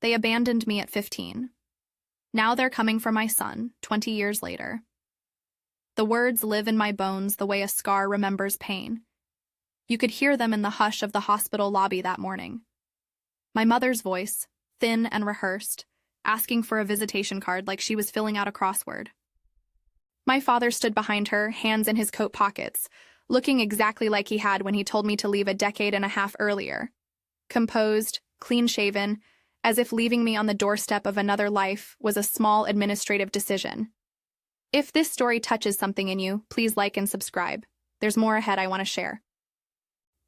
They abandoned me at 15. Now they're coming for my son, 20 years later. The words live in my bones the way a scar remembers pain. You could hear them in the hush of the hospital lobby that morning. My mother's voice, thin and rehearsed, asking for a visitation card like she was filling out a crossword. My father stood behind her, hands in his coat pockets, looking exactly like he had when he told me to leave a decade and a half earlier. Composed, clean-shaven, as if leaving me on the doorstep of another life was a small administrative decision. If this story touches something in you, please like and subscribe. There's more ahead I want to share.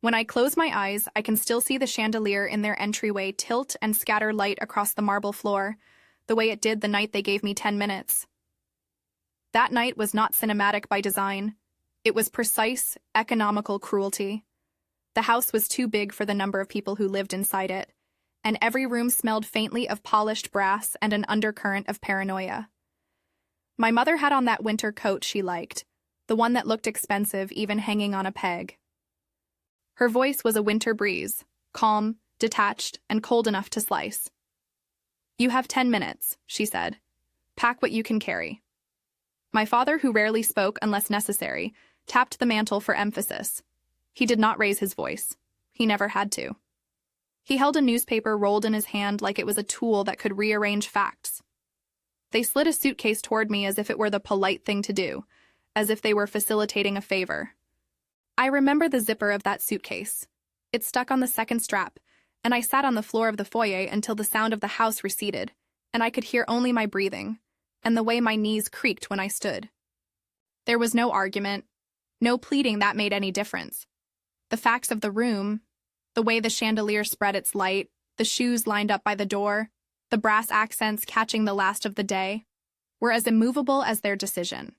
When I close my eyes, I can still see the chandelier in their entryway tilt and scatter light across the marble floor, the way it did the night they gave me 10 minutes. That night was not cinematic by design. It was precise, economical cruelty. The house was too big for the number of people who lived inside it, and every room smelled faintly of polished brass and an undercurrent of paranoia. My mother had on that winter coat she liked, the one that looked expensive even hanging on a peg. Her voice was a winter breeze, calm, detached, and cold enough to slice. "You have 10 minutes," she said. "Pack what you can carry." My father, who rarely spoke unless necessary, tapped the mantel for emphasis. He did not raise his voice. He never had to. He held a newspaper rolled in his hand like it was a tool that could rearrange facts. They slid a suitcase toward me as if it were the polite thing to do, as if they were facilitating a favor. I remember the zipper of that suitcase. It stuck on the second strap, and I sat on the floor of the foyer until the sound of the house receded, and I could hear only my breathing, and the way my knees creaked when I stood. There was no argument, no pleading that made any difference. The facts of the room, the way the chandelier spread its light, the shoes lined up by the door, the brass accents catching the last of the day, were as immovable as their decision.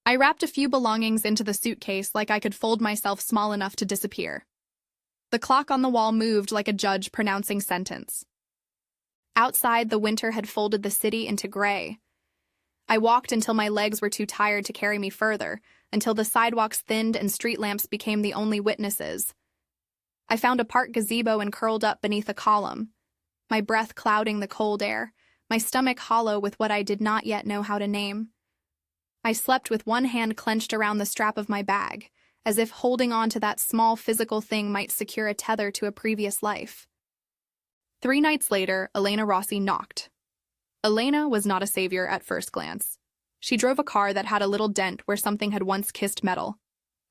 I wrapped a few belongings into the suitcase like I could fold myself small enough to disappear. The clock on the wall moved like a judge pronouncing sentence. Outside, the winter had folded the city into gray. I walked until my legs were too tired to carry me further, until the sidewalks thinned and street lamps became the only witnesses. I found a park gazebo and curled up beneath a column, my breath clouding the cold air, my stomach hollow with what I did not yet know how to name. I slept with one hand clenched around the strap of my bag, as if holding on to that small physical thing might secure a tether to a previous life. 3 nights later, Elena Rossi knocked. Elena was not a savior at first glance. She drove a car that had a little dent where something had once kissed metal.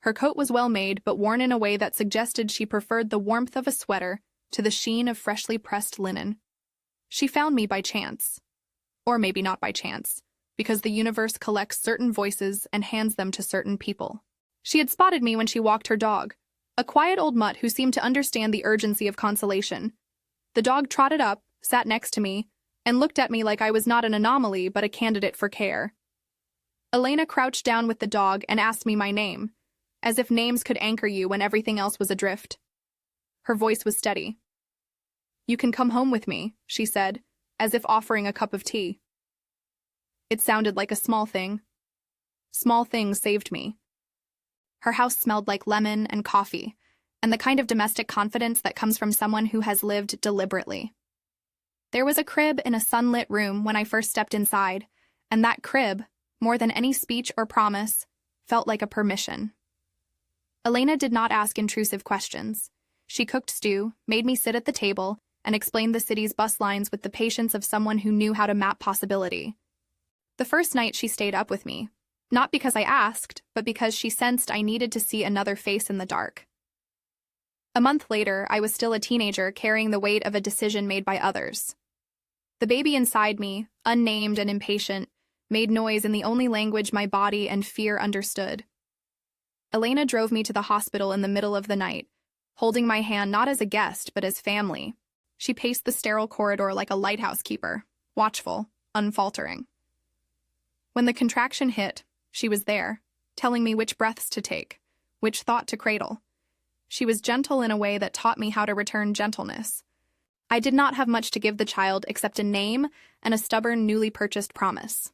Her coat was well made, but worn in a way that suggested she preferred the warmth of a sweater to the sheen of freshly pressed linen. She found me by chance. Or maybe not by chance, because the universe collects certain voices and hands them to certain people. She had spotted me when she walked her dog, a quiet old mutt who seemed to understand the urgency of consolation. The dog trotted up, sat next to me, and looked at me like I was not an anomaly but a candidate for care. Elena crouched down with the dog and asked me my name, as if names could anchor you when everything else was adrift. Her voice was steady. "You can come home with me," she said, as if offering a cup of tea. It sounded like a small thing. Small things saved me. Her house smelled like lemon and coffee, and the kind of domestic confidence that comes from someone who has lived deliberately. There was a crib in a sunlit room when I first stepped inside, and that crib, more than any speech or promise, felt like a permission. Elena did not ask intrusive questions. She cooked stew, made me sit at the table, and explained the city's bus lines with the patience of someone who knew how to map possibility. The first night she stayed up with me, not because I asked, but because she sensed I needed to see another face in the dark. A month later, I was still a teenager carrying the weight of a decision made by others. The baby inside me, unnamed and impatient, made noise in the only language my body and fear understood. Elena drove me to the hospital in the middle of the night, holding my hand not as a guest but as family. She paced the sterile corridor like a lighthouse keeper, watchful, unfaltering. When the contraction hit, she was there, telling me which breaths to take, which thought to cradle. She was gentle in a way that taught me how to return gentleness. I did not have much to give the child except a name and a stubborn, newly purchased promise.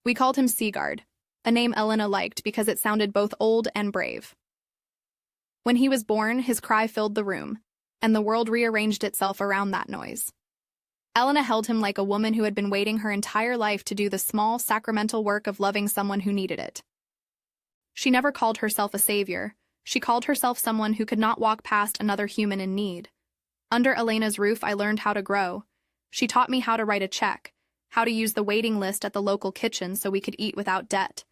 We called him Seagard, a name Elena liked because it sounded both old and brave. When he was born, his cry filled the room, and the world rearranged itself around that noise. Elena held him like a woman who had been waiting her entire life to do the small, sacramental work of loving someone who needed it. She never called herself a savior. She called herself someone who could not walk past another human in need. Under Elena's roof, I learned how to grow. She taught me how to write a check, how to use the waiting list at the local kitchen so we could eat without debt,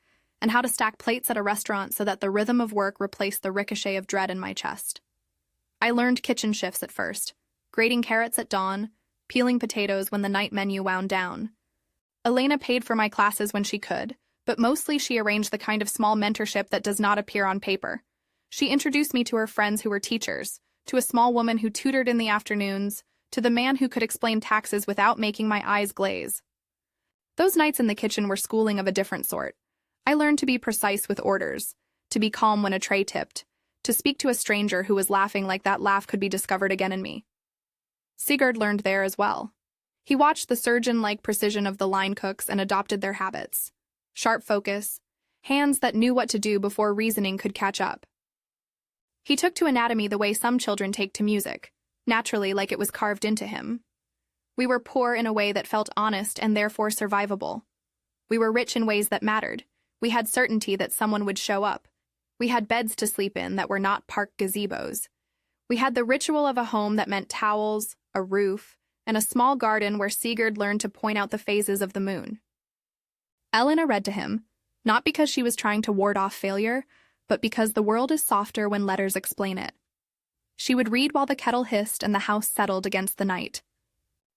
and how to stack plates at a restaurant so that the rhythm of work replaced the ricochet of dread in my chest. I learned kitchen shifts at first, grating carrots at dawn, peeling potatoes when the night menu wound down. Elena paid for my classes when she could, but mostly she arranged the kind of small mentorship that does not appear on paper. She introduced me to her friends who were teachers, to a small woman who tutored in the afternoons, to the man who could explain taxes without making my eyes glaze. Those nights in the kitchen were schooling of a different sort. I learned to be precise with orders, to be calm when a tray tipped, to speak to a stranger who was laughing like that laugh could be discovered again in me. Sigurd learned there as well. He watched the surgeon-like precision of the line cooks and adopted their habits. Sharp focus, hands that knew what to do before reasoning could catch up. He took to anatomy the way some children take to music, naturally like it was carved into him. We were poor in a way that felt honest and therefore survivable. We were rich in ways that mattered. We had certainty that someone would show up. We had beds to sleep in that were not park gazebos. We had the ritual of a home that meant towels, a roof, and a small garden where Sigurd learned to point out the phases of the moon. Elena read to him, not because she was trying to ward off failure, but because the world is softer when letters explain it. She would read while the kettle hissed and the house settled against the night.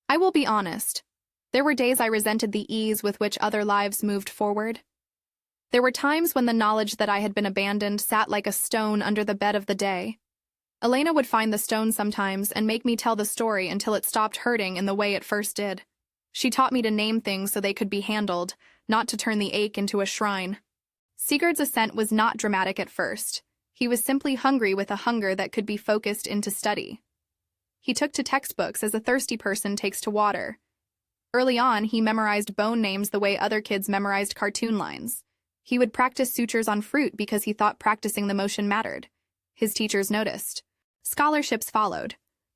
I will be honest. There were days I resented the ease with which other lives moved forward. There were times when the knowledge that I had been abandoned sat like a stone under the bed of the day. Elena would find the stone sometimes and make me tell the story until it stopped hurting in the way it first did. She taught me to name things so they could be handled, not to turn the ache into a shrine. Sigurd's ascent was not dramatic at first. He was simply hungry with a hunger that could be focused into study. He took to textbooks as a thirsty person takes to water. Early on, he memorized bone names the way other kids memorized cartoon lines. He would practice sutures on fruit because he thought practicing the motion mattered. His teachers noticed. Scholarships followed,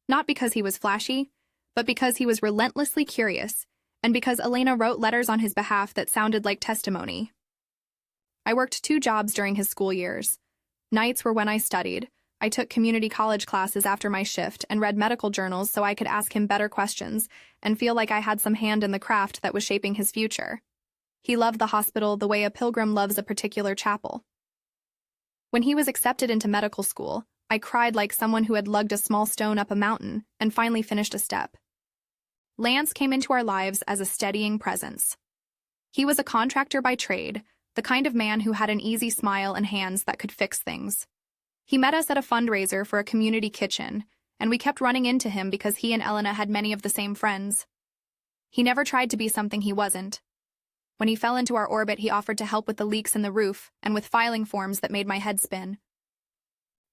not because he was flashy, but because he was relentlessly curious, and because Elena wrote letters on his behalf that sounded like testimony. I worked 2 jobs during his school years. Nights were when I studied. I took community college classes after my shift and read medical journals so I could ask him better questions and feel like I had some hand in the craft that was shaping his future. He loved the hospital the way a pilgrim loves a particular chapel. When he was accepted into medical school, I cried like someone who had lugged a small stone up a mountain and finally finished a step. Lance came into our lives as a steadying presence. He was a contractor by trade, the kind of man who had an easy smile and hands that could fix things. He met us at a fundraiser for a community kitchen, and we kept running into him because he and Elena had many of the same friends. He never tried to be something he wasn't. When he fell into our orbit, he offered to help with the leaks in the roof and with filing forms that made my head spin.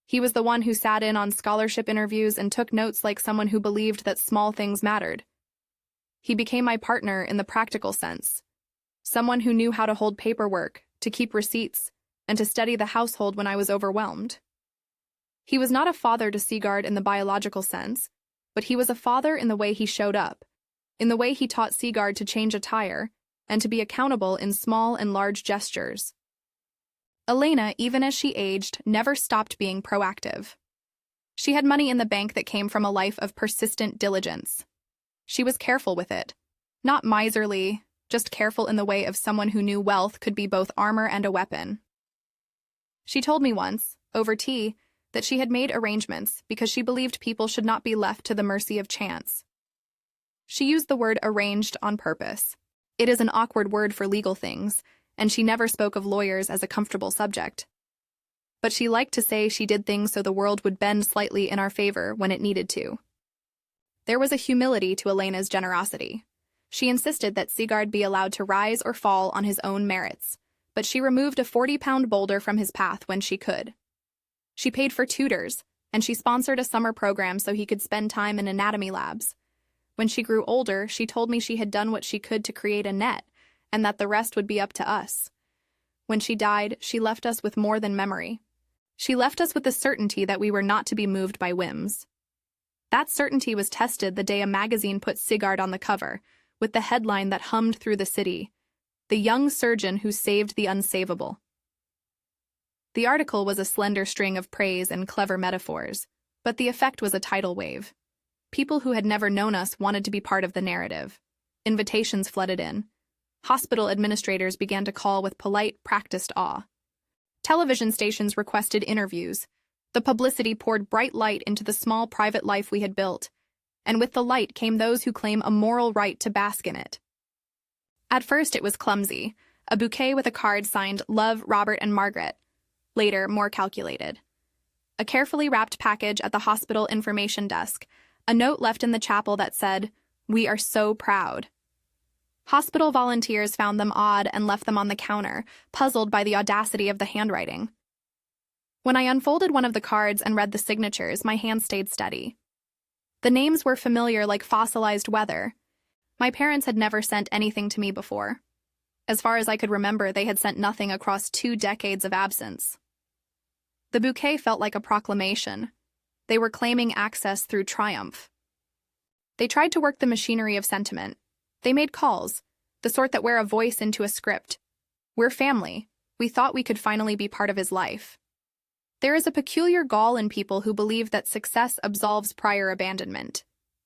He was the one who sat in on scholarship interviews and took notes like someone who believed that small things mattered. He became my partner in the practical sense. Someone who knew how to hold paperwork, to keep receipts, and to steady the household when I was overwhelmed. He was not a father to Sigurd in the biological sense, but he was a father in the way he showed up, in the way he taught Sigurd to change a tire, and to be accountable in small and large gestures. Elena, even as she aged, never stopped being proactive. She had money in the bank that came from a life of persistent diligence. She was careful with it, not miserly, just careful in the way of someone who knew wealth could be both armor and a weapon. She told me once, over tea, that she had made arrangements because she believed people should not be left to the mercy of chance. She used the word arranged on purpose. It is an awkward word for legal things, and she never spoke of lawyers as a comfortable subject. But she liked to say she did things so the world would bend slightly in our favor when it needed to. There was a humility to Elena's generosity. She insisted that Sigurd be allowed to rise or fall on his own merits, but she removed a 40-pound boulder from his path when she could. She paid for tutors, and she sponsored a summer program so he could spend time in anatomy labs. When she grew older, she told me she had done what she could to create a net, and that the rest would be up to us. When she died, she left us with more than memory. She left us with the certainty that we were not to be moved by whims. That certainty was tested the day a magazine put Sigard on the cover, with the headline that hummed through the city, "The Young Surgeon Who Saved the Unsavable." The article was a slender string of praise and clever metaphors, but the effect was a tidal wave. People who had never known us wanted to be part of the narrative. Invitations flooded in. Hospital administrators began to call with polite, practiced awe. Television stations requested interviews. The publicity poured bright light into the small private life we had built, and with the light came those who claim a moral right to bask in it. At first it was clumsy, a bouquet with a card signed "Love, Robert and Margaret." Later, more calculated. A carefully wrapped package at the hospital information desk, a note left in the chapel that said, "We are so proud." Hospital volunteers found them odd and left them on the counter, puzzled by the audacity of the handwriting. When I unfolded one of the cards and read the signatures, my hand stayed steady. The names were familiar like fossilized weather. My parents had never sent anything to me before. As far as I could remember, they had sent nothing across 2 decades of absence. The bouquet felt like a proclamation. They were claiming access through triumph. They tried to work the machinery of sentiment. They made calls, the sort that wear a voice into a script. "We're family. We thought we could finally be part of his life." There is a peculiar gall in people who believe that success absolves prior abandonment.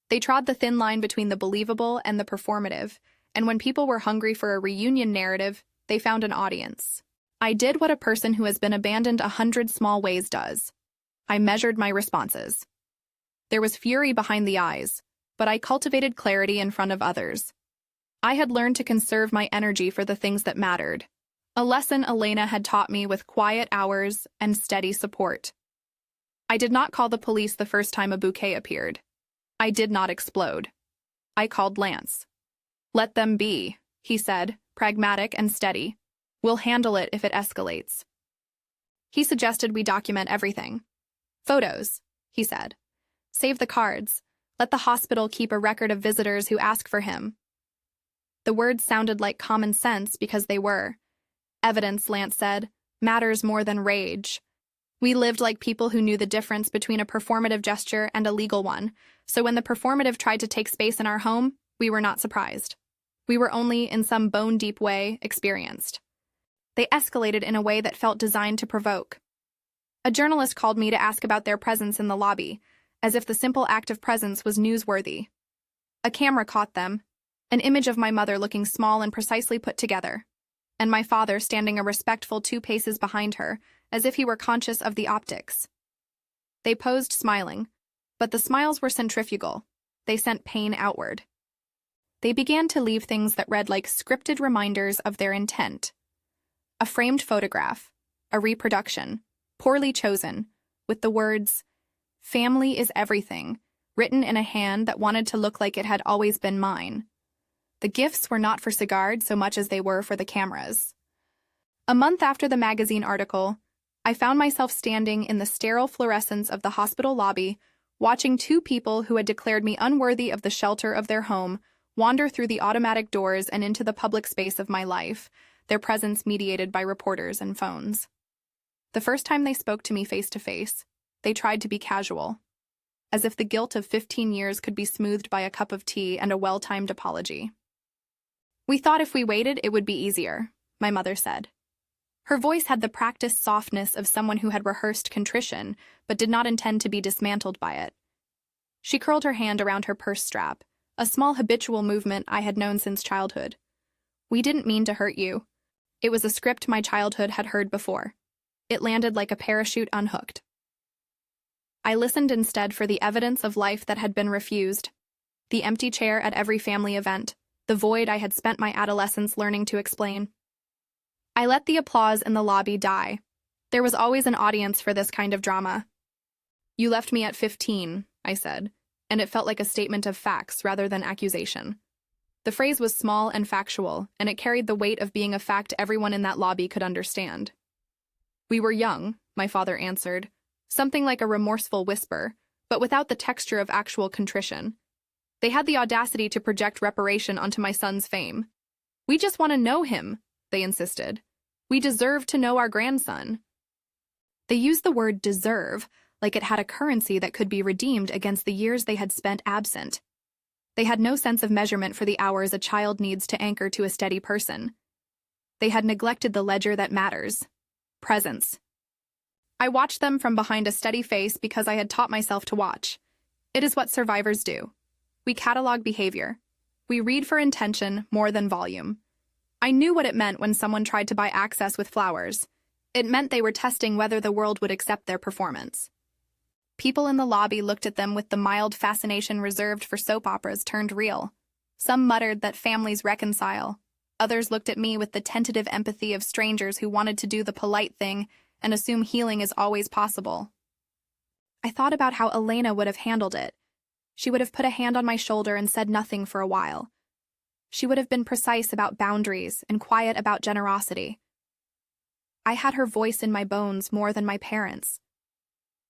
They trod the thin line between the believable and the performative, and when people were hungry for a reunion narrative, they found an audience. I did what a person who has been abandoned 100 small ways does. I measured my responses. There was fury behind the eyes, but I cultivated clarity in front of others. I had learned to conserve my energy for the things that mattered, a lesson Elena had taught me with quiet hours and steady support. I did not call the police the first time a bouquet appeared. I did not explode. I called Lance. "Let them be," he said, pragmatic and steady. "We'll handle it if it escalates." He suggested we document everything. "Photos," he said. "Save the cards. Let the hospital keep a record of visitors who ask for him." The words sounded like common sense because they were. Evidence, Lance said, matters more than rage. We lived like people who knew the difference between a performative gesture and a legal one, so when the performative tried to take space in our home, we were not surprised. We were only, in some bone-deep way, experienced. They escalated in a way that felt designed to provoke. A journalist called me to ask about their presence in the lobby, as if the simple act of presence was newsworthy. A camera caught them, an image of my mother looking small and precisely put together, and my father standing a respectful 2 paces behind her, as if he were conscious of the optics. They posed smiling, but the smiles were centrifugal. They sent pain outward. They began to leave things that read like scripted reminders of their intent. A framed photograph, a reproduction, poorly chosen, with the words, "Family is everything," written in a hand that wanted to look like it had always been mine. The gifts were not for Sigard so much as they were for the cameras. A month after the magazine article, I found myself standing in the sterile fluorescence of the hospital lobby, watching 2 people who had declared me unworthy of the shelter of their home wander through the automatic doors and into the public space of my life, their presence mediated by reporters and phones. The first time they spoke to me face to face, they tried to be casual, as if the guilt of 15 years could be smoothed by a cup of tea and a well-timed apology. "We thought if we waited, it would be easier," my mother said. Her voice had the practiced softness of someone who had rehearsed contrition, but did not intend to be dismantled by it. She curled her hand around her purse strap, a small habitual movement I had known since childhood. "We didn't mean to hurt you. It was a script my childhood had heard before. It landed like a parachute unhooked." I listened instead for the evidence of life that had been refused. The empty chair at every family event, the void I had spent my adolescence learning to explain. I let the applause in the lobby die. There was always an audience for this kind of drama. "You left me at 15, I said, and it felt like a statement of facts rather than accusation. The phrase was small and factual, and it carried the weight of being a fact everyone in that lobby could understand. "We were young," my father answered, something like a remorseful whisper, but without the texture of actual contrition. They had the audacity to project reparation onto my son's fame. "We just want to know him," they insisted. "We deserve to know our grandson." They used the word deserve like it had a currency that could be redeemed against the years they had spent absent. They had no sense of measurement for the hours a child needs to anchor to a steady person. They had neglected the ledger that matters: presence. I watched them from behind a steady face because I had taught myself to watch. It is what survivors do. We catalog behavior. We read for intention more than volume. I knew what it meant when someone tried to buy access with flowers. It meant they were testing whether the world would accept their performance. People in the lobby looked at them with the mild fascination reserved for soap operas turned real. Some muttered that families reconcile. Others looked at me with the tentative empathy of strangers who wanted to do the polite thing and assume healing is always possible. I thought about how Elena would have handled it. She would have put a hand on my shoulder and said nothing for a while. She would have been precise about boundaries and quiet about generosity. I had her voice in my bones more than my parents'.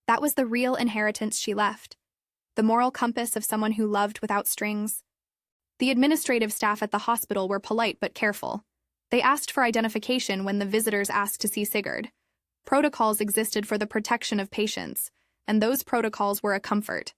That was the real inheritance she left, the moral compass of someone who loved without strings. The administrative staff at the hospital were polite but careful. They asked for identification when the visitors asked to see Sigurd. Protocols existed for the protection of patients, and those protocols were a comfort.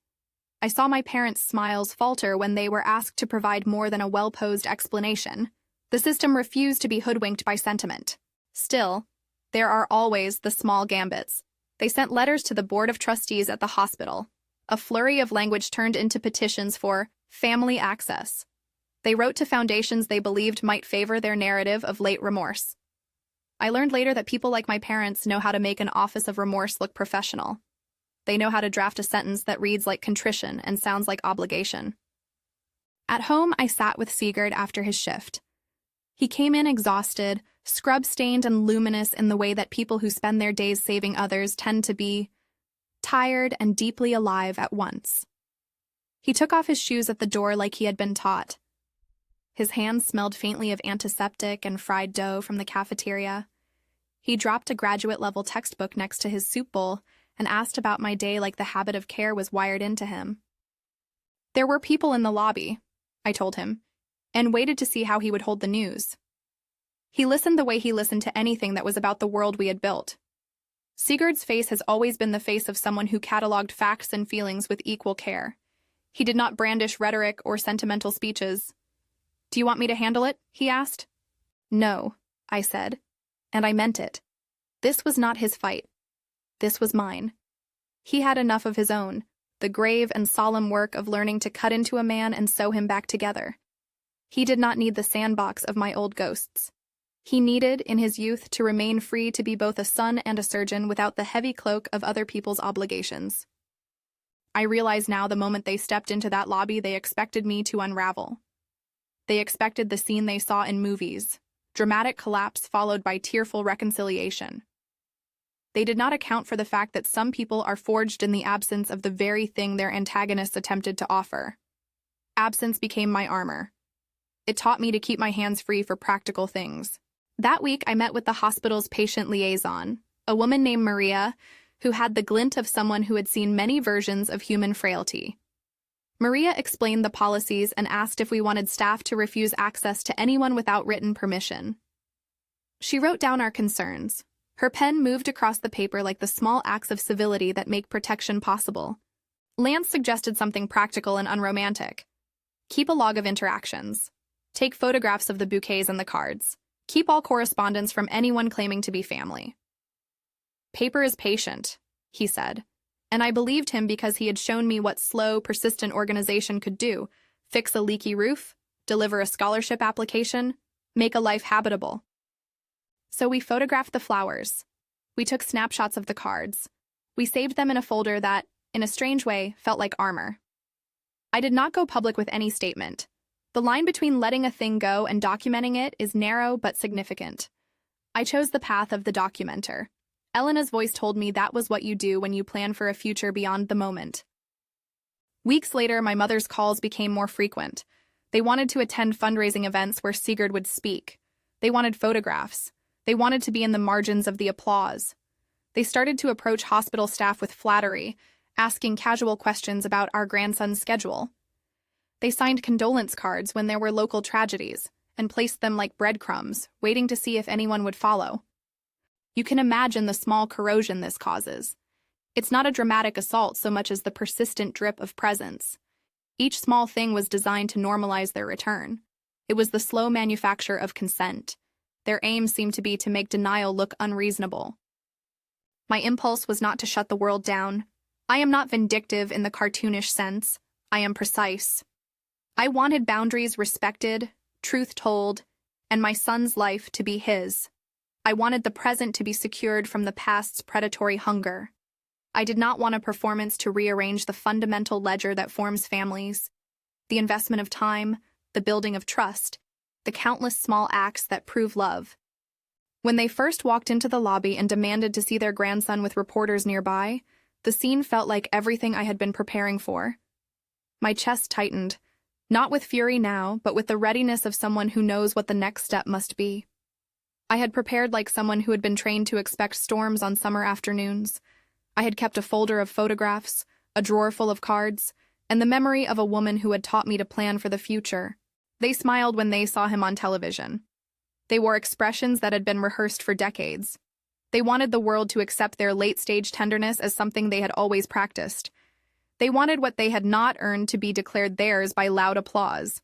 I saw my parents' smiles falter when they were asked to provide more than a well-posed explanation. The system refused to be hoodwinked by sentiment. Still, there are always the small gambits. They sent letters to the board of trustees at the hospital. A flurry of language turned into petitions for family access. They wrote to foundations they believed might favor their narrative of late remorse. I learned later that people like my parents know how to make an office of remorse look professional. They know how to draft a sentence that reads like contrition and sounds like obligation. At home, I sat with Sigurd after his shift. He came in exhausted, scrub-stained and luminous in the way that people who spend their days saving others tend to be, tired and deeply alive at once. He took off his shoes at the door like he had been taught. His hands smelled faintly of antiseptic and fried dough from the cafeteria. He dropped a graduate-level textbook next to his soup bowl and asked about my day like the habit of care was wired into him. There were people in the lobby, I told him, and waited to see how he would hold the news. He listened the way he listened to anything that was about the world we had built. Sigurd's face has always been the face of someone who catalogued facts and feelings with equal care. He did not brandish rhetoric or sentimental speeches. "Do you want me to handle it?" he asked. "No," I said, and I meant it. This was not his fight. This was mine. He had enough of his own, the grave and solemn work of learning to cut into a man and sew him back together. He did not need the sandbox of my old ghosts. He needed, in his youth, to remain free to be both a son and a surgeon without the heavy cloak of other people's obligations. I realize now the moment they stepped into that lobby, they expected me to unravel. They expected the scene they saw in movies, dramatic collapse followed by tearful reconciliation. They did not account for the fact that some people are forged in the absence of the very thing their antagonists attempted to offer. Absence became my armor. It taught me to keep my hands free for practical things. That week, I met with the hospital's patient liaison, a woman named Maria, who had the glint of someone who had seen many versions of human frailty. Maria explained the policies and asked if we wanted staff to refuse access to anyone without written permission. She wrote down our concerns. Her pen moved across the paper like the small acts of civility that make protection possible. Lance suggested something practical and unromantic. Keep a log of interactions. Take photographs of the bouquets and the cards. Keep all correspondence from anyone claiming to be family. Paper is patient, he said, and I believed him because he had shown me what slow, persistent organization could do: fix a leaky roof, deliver a scholarship application, make a life habitable. So we photographed the flowers. We took snapshots of the cards. We saved them in a folder that, in a strange way, felt like armor. I did not go public with any statement. The line between letting a thing go and documenting it is narrow but significant. I chose the path of the documenter. Elena's voice told me that was what you do when you plan for a future beyond the moment. Weeks later, my mother's calls became more frequent. They wanted to attend fundraising events where Sigurd would speak. They wanted photographs. They wanted to be in the margins of the applause. They started to approach hospital staff with flattery, asking casual questions about our grandson's schedule. They signed condolence cards when there were local tragedies and placed them like breadcrumbs, waiting to see if anyone would follow. You can imagine the small corrosion this causes. It's not a dramatic assault so much as the persistent drip of presence. Each small thing was designed to normalize their return. It was the slow manufacture of consent. Their aim seemed to be to make denial look unreasonable. My impulse was not to shut the world down. I am not vindictive in the cartoonish sense. I am precise. I wanted boundaries respected, truth told, and my son's life to be his. I wanted the present to be secured from the past's predatory hunger. I did not want a performance to rearrange the fundamental ledger that forms families, the investment of time, the building of trust, the countless small acts that prove love. When they first walked into the lobby and demanded to see their grandson with reporters nearby, the scene felt like everything I had been preparing for. My chest tightened, not with fury now, but with the readiness of someone who knows what the next step must be. I had prepared like someone who had been trained to expect storms on summer afternoons. I had kept a folder of photographs, a drawer full of cards, and the memory of a woman who had taught me to plan for the future. They smiled when they saw him on television. They wore expressions that had been rehearsed for decades. They wanted the world to accept their late-stage tenderness as something they had always practiced. They wanted what they had not earned to be declared theirs by loud applause.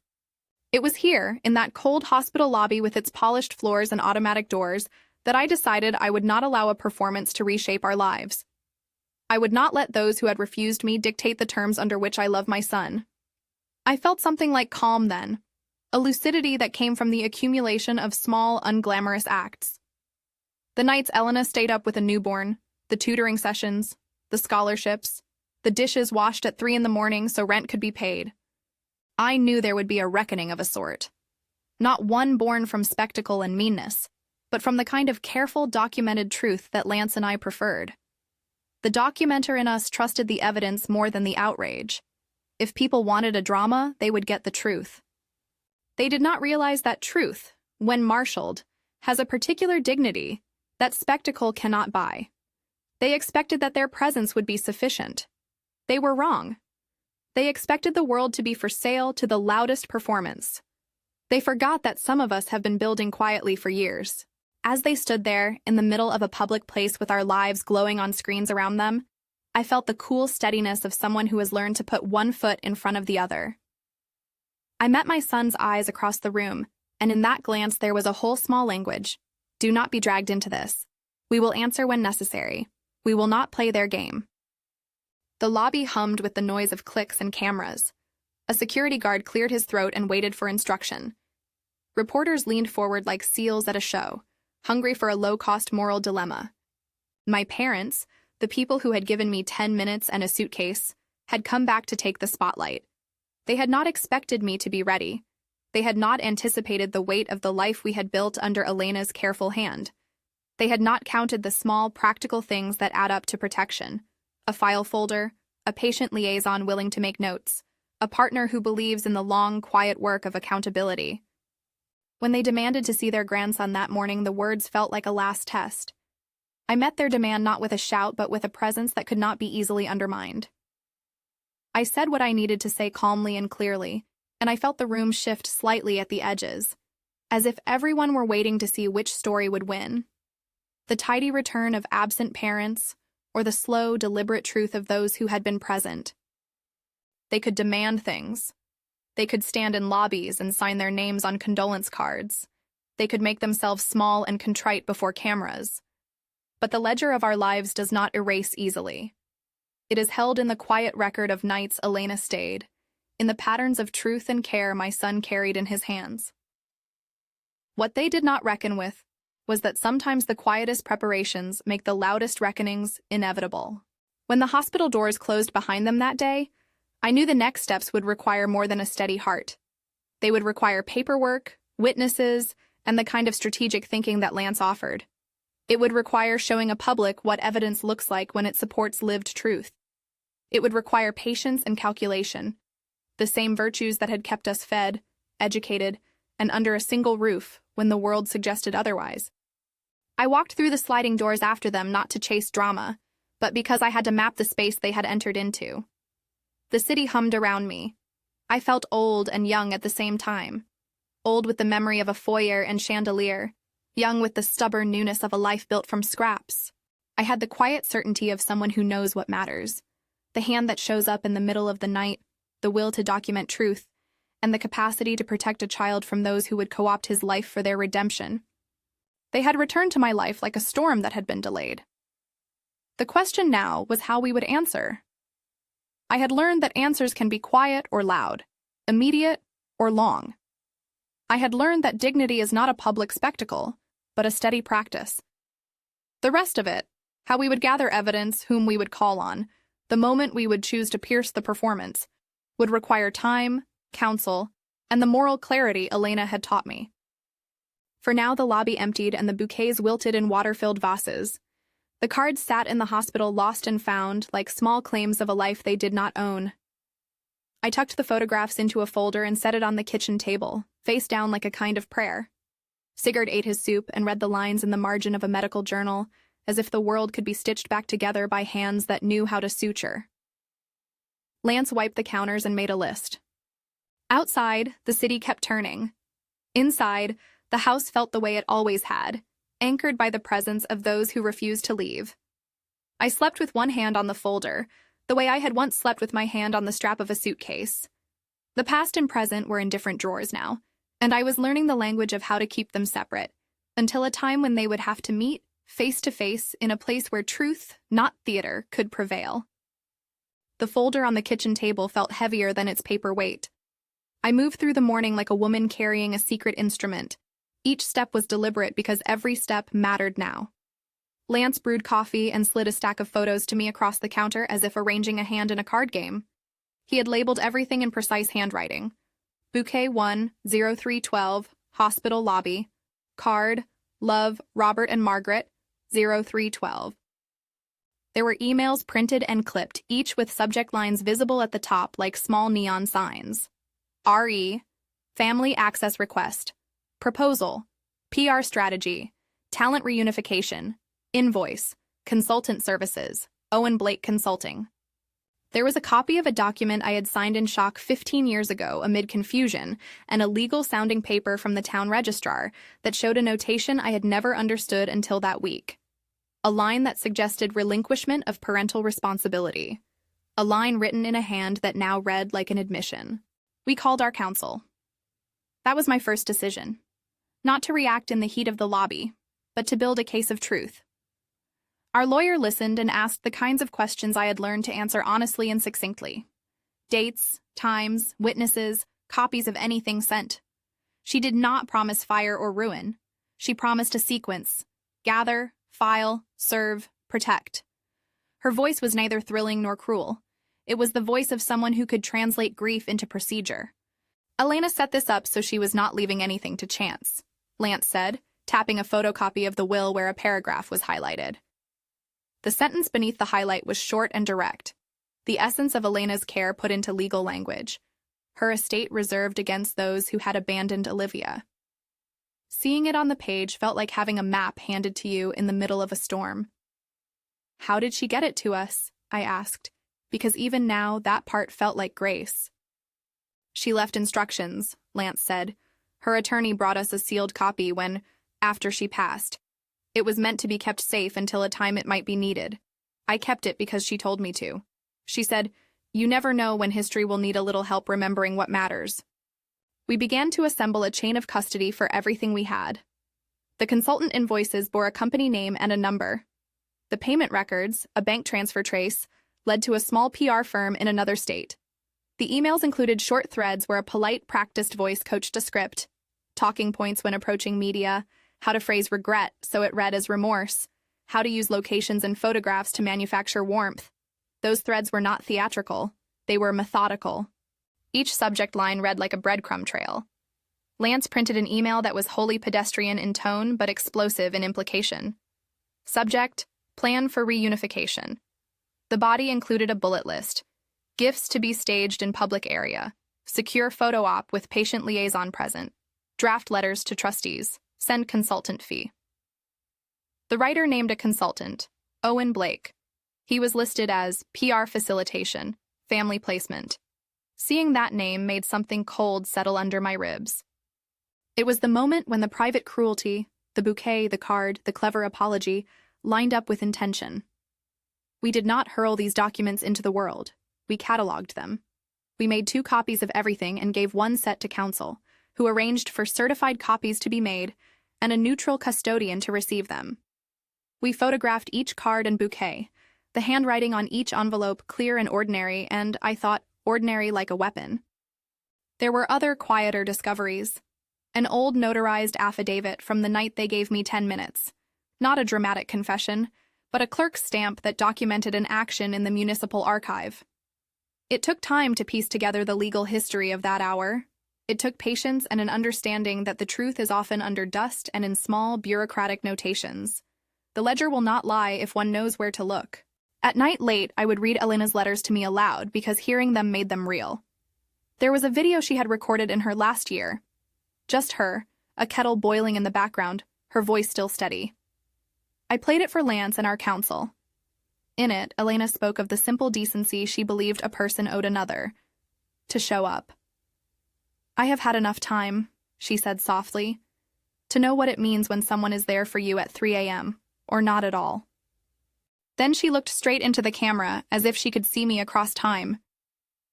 It was here, in that cold hospital lobby with its polished floors and automatic doors, that I decided I would not allow a performance to reshape our lives. I would not let those who had refused me dictate the terms under which I love my son. I felt something like calm then, a lucidity that came from the accumulation of small, unglamorous acts. The nights Elena stayed up with a newborn, the tutoring sessions, the scholarships, the dishes washed at 3 a.m. so rent could be paid. I knew there would be a reckoning of a sort. Not one born from spectacle and meanness, but from the kind of careful, documented truth that Lance and I preferred. The documenter in us trusted the evidence more than the outrage. If people wanted a drama, they would get the truth. They did not realize that truth, when marshaled, has a particular dignity that spectacle cannot buy. They expected that their presence would be sufficient. They were wrong. They expected the world to be for sale to the loudest performance. They forgot that some of us have been building quietly for years. As they stood there, in the middle of a public place with our lives glowing on screens around them, I felt the cool steadiness of someone who has learned to put one foot in front of the other. I met my son's eyes across the room, and in that glance there was a whole small language. Do not be dragged into this. We will answer when necessary. We will not play their game. The lobby hummed with the noise of clicks and cameras. A security guard cleared his throat and waited for instruction. Reporters leaned forward like seals at a show, hungry for a low-cost moral dilemma. My parents, the people who had given me 10 minutes and a suitcase, had come back to take the spotlight. They had not expected me to be ready. They had not anticipated the weight of the life we had built under Elena's careful hand. They had not counted the small, practical things that add up to protection. A file folder, a patient liaison willing to make notes, a partner who believes in the long, quiet work of accountability. When they demanded to see their grandson that morning, the words felt like a last test. I met their demand not with a shout but with a presence that could not be easily undermined. I said what I needed to say calmly and clearly, and I felt the room shift slightly at the edges, as if everyone were waiting to see which story would win. The tidy return of absent parents, or the slow, deliberate truth of those who had been present. They could demand things. They could stand in lobbies and sign their names on condolence cards. They could make themselves small and contrite before cameras. But the ledger of our lives does not erase easily. It is held in the quiet record of nights Elena stayed, in the patterns of truth and care my son carried in his hands. What they did not reckon with was that sometimes the quietest preparations make the loudest reckonings inevitable. When the hospital doors closed behind them that day, I knew the next steps would require more than a steady heart. They would require paperwork, witnesses, and the kind of strategic thinking that Lance offered. It would require showing a public what evidence looks like when it supports lived truth. It would require patience and calculation, the same virtues that had kept us fed, educated, and under a single roof when the world suggested otherwise. I walked through the sliding doors after them not to chase drama, but because I had to map the space they had entered into. The city hummed around me. I felt old and young at the same time. Old with the memory of a foyer and chandelier, young with the stubborn newness of a life built from scraps. I had the quiet certainty of someone who knows what matters. The hand that shows up in the middle of the night, the will to document truth, and the capacity to protect a child from those who would co-opt his life for their redemption. They had returned to my life like a storm that had been delayed. The question now was how we would answer. I had learned that answers can be quiet or loud, immediate or long. I had learned that dignity is not a public spectacle, but a steady practice. The rest of it, how we would gather evidence, whom we would call on, the moment we would choose to pierce the performance, would require time, counsel, and the moral clarity Elena had taught me. For now the lobby emptied and the bouquets wilted in water-filled vases. The cards sat in the hospital lost and found, like small claims of a life they did not own. I tucked the photographs into a folder and set it on the kitchen table, face down like a kind of prayer. Sigurd ate his soup and read the lines in the margin of a medical journal, as if the world could be stitched back together by hands that knew how to suture. Lance wiped the counters and made a list. Outside, the city kept turning. Inside, the house felt the way it always had, anchored by the presence of those who refused to leave. I slept with one hand on the folder, the way I had once slept with my hand on the strap of a suitcase. The past and present were in different drawers now, and I was learning the language of how to keep them separate, until a time when they would have to meet, face to face, in a place where truth, not theater, could prevail. The folder on the kitchen table felt heavier than its paper weight. I moved through the morning like a woman carrying a secret instrument. Each step was deliberate because every step mattered now. Lance brewed coffee and slid a stack of photos to me across the counter as if arranging a hand in a card game. He had labeled everything in precise handwriting. Bouquet 1, 0312, hospital lobby. Card, love, Robert and Margaret, 0312. There were emails printed and clipped, each with subject lines visible at the top like small neon signs. RE, family access request, proposal, PR strategy, talent reunification, invoice, consultant services, Owen Blake Consulting. There was a copy of a document I had signed in shock 15 years ago amid confusion and a legal-sounding paper from the town registrar that showed a notation I had never understood until that week. A line that suggested relinquishment of parental responsibility. A line written in a hand that now read like an admission. We called our counsel. That was my first decision. Not to react in the heat of the lobby, but to build a case of truth. Our lawyer listened and asked the kinds of questions I had learned to answer honestly and succinctly. Dates, times, witnesses, copies of anything sent. She did not promise fire or ruin. She promised a sequence. Gather, file, serve, protect. Her voice was neither thrilling nor cruel. It was the voice of someone who could translate grief into procedure. Elena set this up so she was not leaving anything to chance, Lance said, tapping a photocopy of the will where a paragraph was highlighted. The sentence beneath the highlight was short and direct, the essence of Elena's care put into legal language, her estate reserved against those who had abandoned Olivia. Seeing it on the page felt like having a map handed to you in the middle of a storm. How did she get it to us? I asked, because even now that part felt like grace. She left instructions, Lance said. Her attorney brought us a sealed copy when, after she passed. It was meant to be kept safe until a time it might be needed. I kept it because she told me to. She said, "You never know when history will need a little help remembering what matters." We began to assemble a chain of custody for everything we had. The consultant invoices bore a company name and a number. The payment records, a bank transfer trace, led to a small PR firm in another state. The emails included short threads where a polite, practiced voice coached a script, talking points when approaching media, how to phrase regret so it read as remorse, how to use locations and photographs to manufacture warmth. Those threads were not theatrical. They were methodical. Each subject line read like a breadcrumb trail. Lance printed an email that was wholly pedestrian in tone but explosive in implication. Subject, plan for reunification. The body included a bullet list. Gifts to be staged in public area. Secure photo op with patient liaison present. Draft letters to trustees. Send consultant fee. The writer named a consultant, Owen Blake. He was listed as PR facilitation, family placement. Seeing that name made something cold settle under my ribs. It was the moment when the private cruelty, the bouquet, the card, the clever apology, lined up with intention. We did not hurl these documents into the world. We cataloged them. We made 2 copies of everything and gave 1 set to counsel, who arranged for certified copies to be made and a neutral custodian to receive them. We photographed each card and bouquet, the handwriting on each envelope clear and ordinary, and, I thought, ordinary like a weapon. There were other quieter discoveries. An old notarized affidavit from the night they gave me 10 minutes. Not a dramatic confession, but a clerk's stamp that documented an action in the municipal archive. It took time to piece together the legal history of that hour. It took patience and an understanding that the truth is often under dust and in small, bureaucratic notations. The ledger will not lie if one knows where to look. At night late, I would read Elena's letters to me aloud because hearing them made them real. There was a video she had recorded in her last year. Just her, a kettle boiling in the background, her voice still steady. I played it for Lance and our counsel. In it, Elena spoke of the simple decency she believed a person owed another: to show up. "I have had enough time," she said softly, "to know what it means when someone is there for you at 3 a.m., or not at all." Then she looked straight into the camera as if she could see me across time.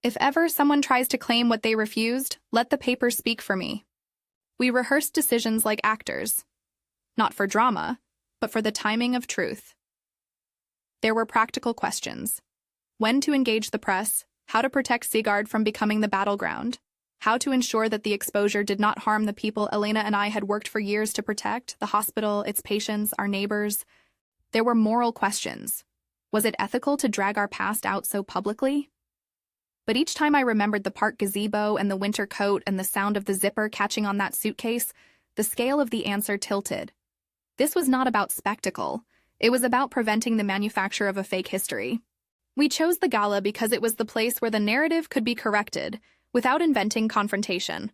"If ever someone tries to claim what they refused, let the paper speak for me." We rehearsed decisions like actors. Not for drama, but for the timing of truth. There were practical questions. When to engage the press, how to protect Sigard from becoming the battleground, how to ensure that the exposure did not harm the people Elena and I had worked for years to protect, the hospital, its patients, our neighbors. There were moral questions. Was it ethical to drag our past out so publicly? But each time I remembered the park gazebo and the winter coat and the sound of the zipper catching on that suitcase, the scale of the answer tilted. This was not about spectacle. It was about preventing the manufacture of a fake history. We chose the gala because it was the place where the narrative could be corrected without inventing confrontation.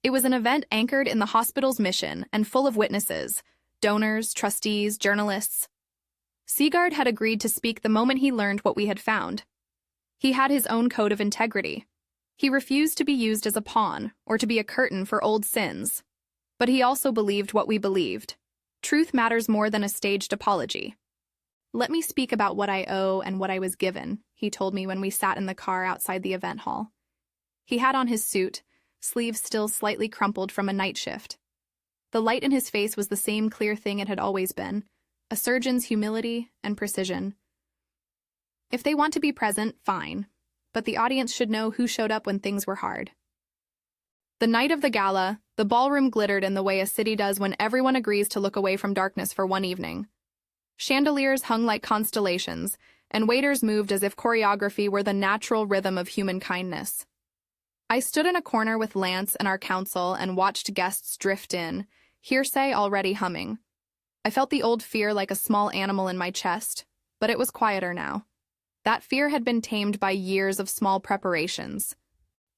It was an event anchored in the hospital's mission and full of witnesses, donors, trustees, journalists. Sigard had agreed to speak the moment he learned what we had found. He had his own code of integrity. He refused to be used as a pawn or to be a curtain for old sins. But he also believed what we believed. Truth matters more than a staged apology. "Let me speak about what I owe and what I was given," he told me when we sat in the car outside the event hall. He had on his suit, sleeves still slightly crumpled from a night shift. The light in his face was the same clear thing it had always been, a surgeon's humility and precision. If they want to be present, fine, but the audience should know who showed up when things were hard. The night of the gala, the ballroom glittered in the way a city does when everyone agrees to look away from darkness for one evening. Chandeliers hung like constellations, and waiters moved as if choreography were the natural rhythm of human kindness. I stood in a corner with Lance and our counsel and watched guests drift in, hearsay already humming. I felt the old fear like a small animal in my chest, but it was quieter now. That fear had been tamed by years of small preparations.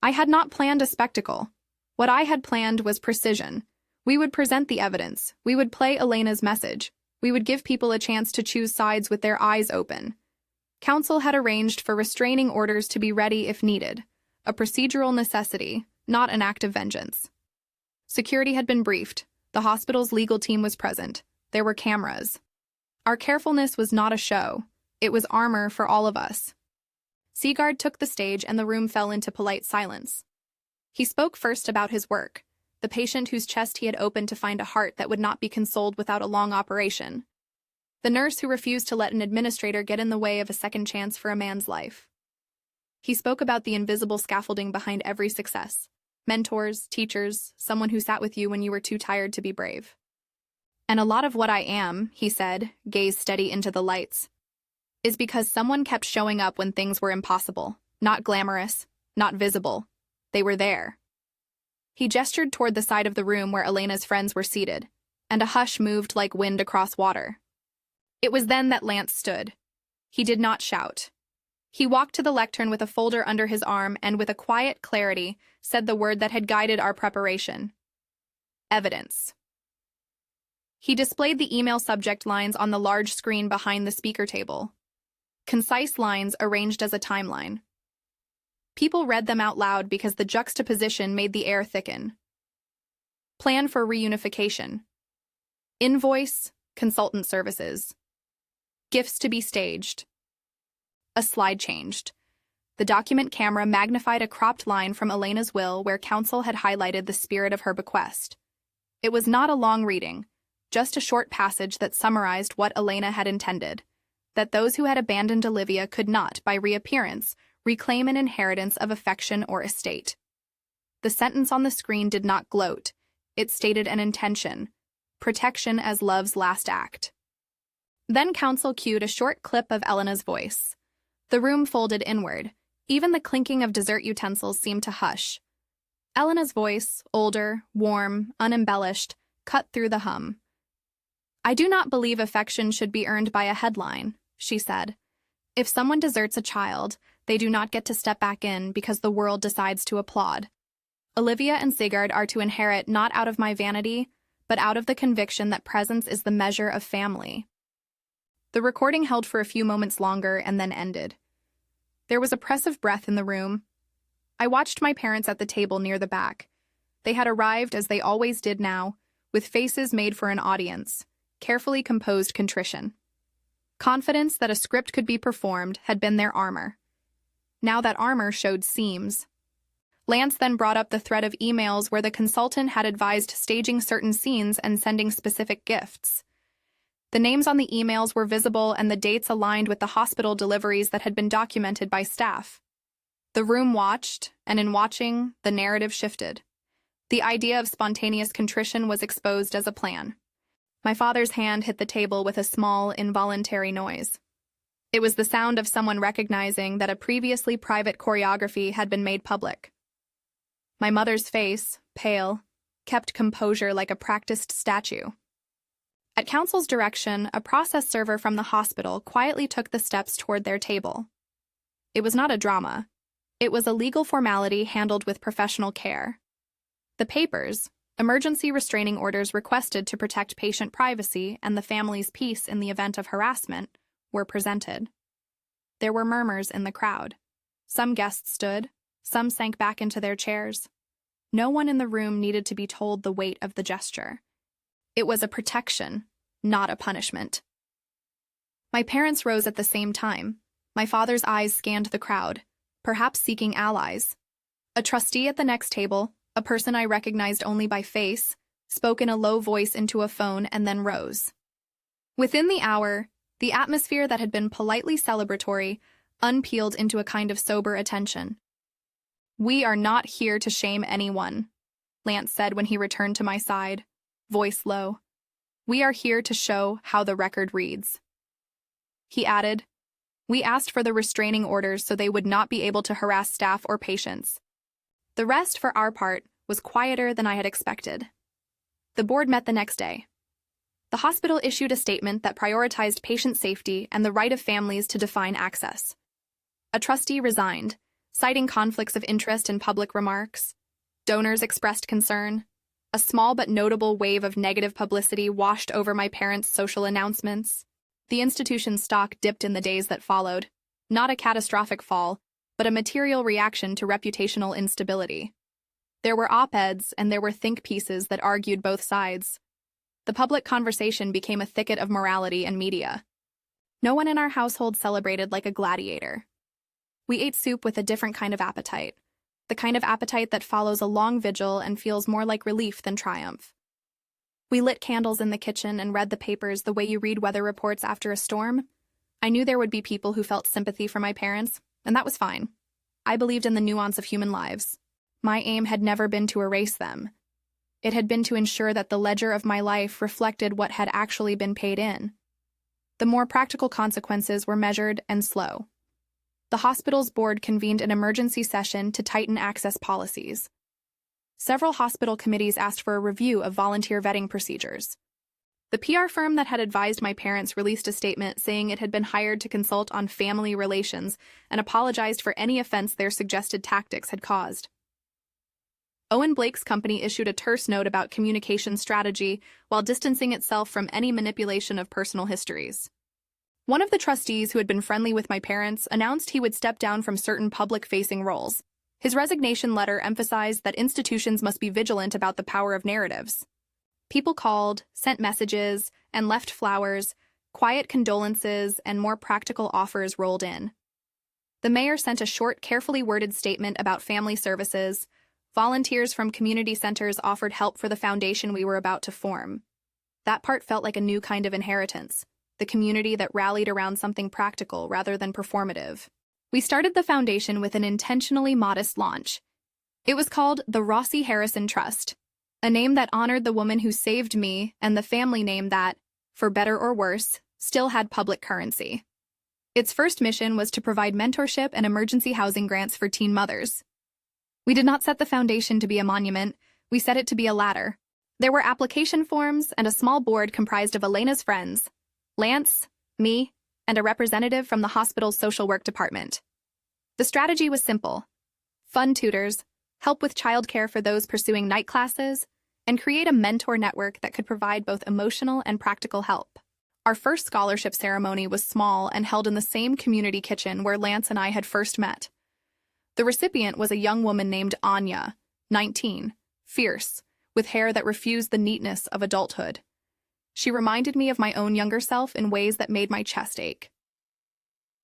I had not planned a spectacle. What I had planned was precision. We would present the evidence. We would play Elena's message. We would give people a chance to choose sides with their eyes open. Counsel had arranged for restraining orders to be ready if needed, a procedural necessity, not an act of vengeance. Security had been briefed. The hospital's legal team was present. There were cameras. Our carefulness was not a show. It was armor for all of us. Sigard took the stage and the room fell into polite silence. He spoke first about his work, the patient whose chest he had opened to find a heart that would not be consoled without a long operation, the nurse who refused to let an administrator get in the way of a second chance for a man's life. He spoke about the invisible scaffolding behind every success: mentors, teachers, someone who sat with you when you were too tired to be brave. "And a lot of what I am," he said, gaze steady into the lights, "is because someone kept showing up when things were impossible, not glamorous, not visible. They were there." He gestured toward the side of the room where Elena's friends were seated, and a hush moved like wind across water. It was then that Lance stood. He did not shout. He walked to the lectern with a folder under his arm and with a quiet clarity said the word that had guided our preparation: evidence. He displayed the email subject lines on the large screen behind the speaker table. Concise lines arranged as a timeline. People read them out loud because the juxtaposition made the air thicken. Plan for reunification. Invoice, consultant services. Gifts to be staged. A slide changed. The document camera magnified a cropped line from Elena's will where counsel had highlighted the spirit of her bequest. It was not a long reading, just a short passage that summarized what Elena had intended, that those who had abandoned Olivia could not, by reappearance, reclaim an inheritance of affection or estate. The sentence on the screen did not gloat. It stated an intention: protection as love's last act. Then counsel cued a short clip of Elena's voice. The room folded inward. Even the clinking of dessert utensils seemed to hush. Elena's voice, older, warm, unembellished, cut through the hum. "I do not believe affection should be earned by a headline," she said. "If someone deserts a child, they do not get to step back in because the world decides to applaud. Olivia and Sigurd are to inherit not out of my vanity, but out of the conviction that presence is the measure of family." The recording held for a few moments longer and then ended. There was a press of breath in the room. I watched my parents at the table near the back. They had arrived, as they always did now, with faces made for an audience, carefully composed contrition. Confidence that a script could be performed had been their armor. Now that armor showed seams. Lance then brought up the thread of emails where the consultant had advised staging certain scenes and sending specific gifts. The names on the emails were visible and the dates aligned with the hospital deliveries that had been documented by staff. The room watched, and in watching, the narrative shifted. The idea of spontaneous contrition was exposed as a plan. My father's hand hit the table with a small, involuntary noise. It was the sound of someone recognizing that a previously private choreography had been made public. My mother's face, pale, kept composure like a practiced statue. At counsel's direction, a process server from the hospital quietly took the steps toward their table. It was not a drama. It was a legal formality handled with professional care. The papers, emergency restraining orders requested to protect patient privacy and the family's peace in the event of harassment, were presented. There were murmurs in the crowd. Some guests stood, some sank back into their chairs. No one in the room needed to be told the weight of the gesture. It was a protection, not a punishment. My parents rose at the same time. My father's eyes scanned the crowd, perhaps seeking allies. A trustee at the next table, a person I recognized only by face, spoke in a low voice into a phone and then rose. Within the hour, the atmosphere that had been politely celebratory unpeeled into a kind of sober attention. "We are not here to shame anyone," Lance said when he returned to my side, voice low. "We are here to show how the record reads." He added, "We asked for the restraining orders so they would not be able to harass staff or patients." The rest, for our part, was quieter than I had expected. The board met the next day. The hospital issued a statement that prioritized patient safety and the right of families to define access. A trustee resigned, citing conflicts of interest in public remarks. Donors expressed concern. A small but notable wave of negative publicity washed over my parents' social announcements. The institution's stock dipped in the days that followed, not a catastrophic fall, but a material reaction to reputational instability. There were op-eds and there were think pieces that argued both sides. The public conversation became a thicket of morality and media. No one in our household celebrated like a gladiator. We ate soup with a different kind of appetite. The kind of appetite that follows a long vigil and feels more like relief than triumph. We lit candles in the kitchen and read the papers the way you read weather reports after a storm. I knew there would be people who felt sympathy for my parents, and that was fine. I believed in the nuance of human lives. My aim had never been to erase them. It had been to ensure that the ledger of my life reflected what had actually been paid in. The more practical consequences were measured and slow. The hospital's board convened an emergency session to tighten access policies. Several hospital committees asked for a review of volunteer vetting procedures. The PR firm that had advised my parents released a statement saying it had been hired to consult on family relations and apologized for any offense their suggested tactics had caused. Owen Blake's company issued a terse note about communication strategy while distancing itself from any manipulation of personal histories. One of the trustees who had been friendly with my parents announced he would step down from certain public-facing roles. His resignation letter emphasized that institutions must be vigilant about the power of narratives. People called, sent messages, and left flowers, Quiet condolences and more practical offers rolled in. The mayor sent a short, carefully worded statement about family services. Volunteers from community centers offered help for the foundation we were about to form. That part felt like a new kind of inheritance, the community that rallied around something practical rather than performative. We started the foundation with an intentionally modest launch. It was called the Rossi Harrison Trust, a name that honored the woman who saved me and the family name that, for better or worse, still had public currency. Its first mission was to provide mentorship and emergency housing grants for teen mothers. We did not set the foundation to be a monument, we set it to be a ladder. There were application forms and a small board comprised of Elena's friends, Lance, me, and a representative from the hospital's social work department. The strategy was simple: fund tutors, help with childcare for those pursuing night classes, and create a mentor network that could provide both emotional and practical help. Our first scholarship ceremony was small and held in the same community kitchen where Lance and I had first met. The recipient was a young woman named Anya, 19, fierce, with hair that refused the neatness of adulthood. She reminded me of my own younger self in ways that made my chest ache.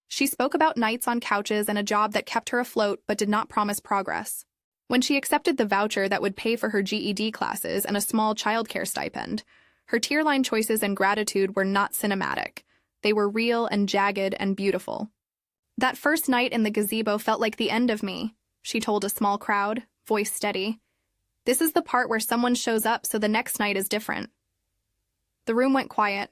She spoke about nights on couches and a job that kept her afloat but did not promise progress. When she accepted the voucher that would pay for her GED classes and a small childcare stipend, her tear-line choices and gratitude were not cinematic. They were real and jagged and beautiful. That first night in the gazebo felt like the end of me, she told a small crowd, voice steady. This is the part where someone shows up so the next night is different. The room went quiet.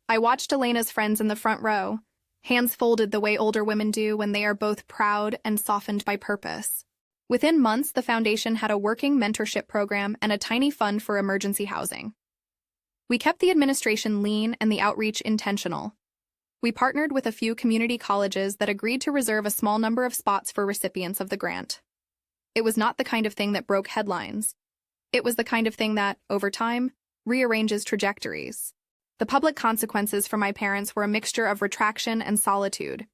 I watched Elena's friends in the front row, hands folded the way older women do when they are both proud and softened by purpose. Within months, the foundation had a working mentorship program and a tiny fund for emergency housing. We kept the administration lean and the outreach intentional. We partnered with a few community colleges that agreed to reserve a small number of spots for recipients of the grant. It was not the kind of thing that broke headlines. It was the kind of thing that, over time, rearranges trajectories. The public consequences for my parents were a mixture of retraction and solitude.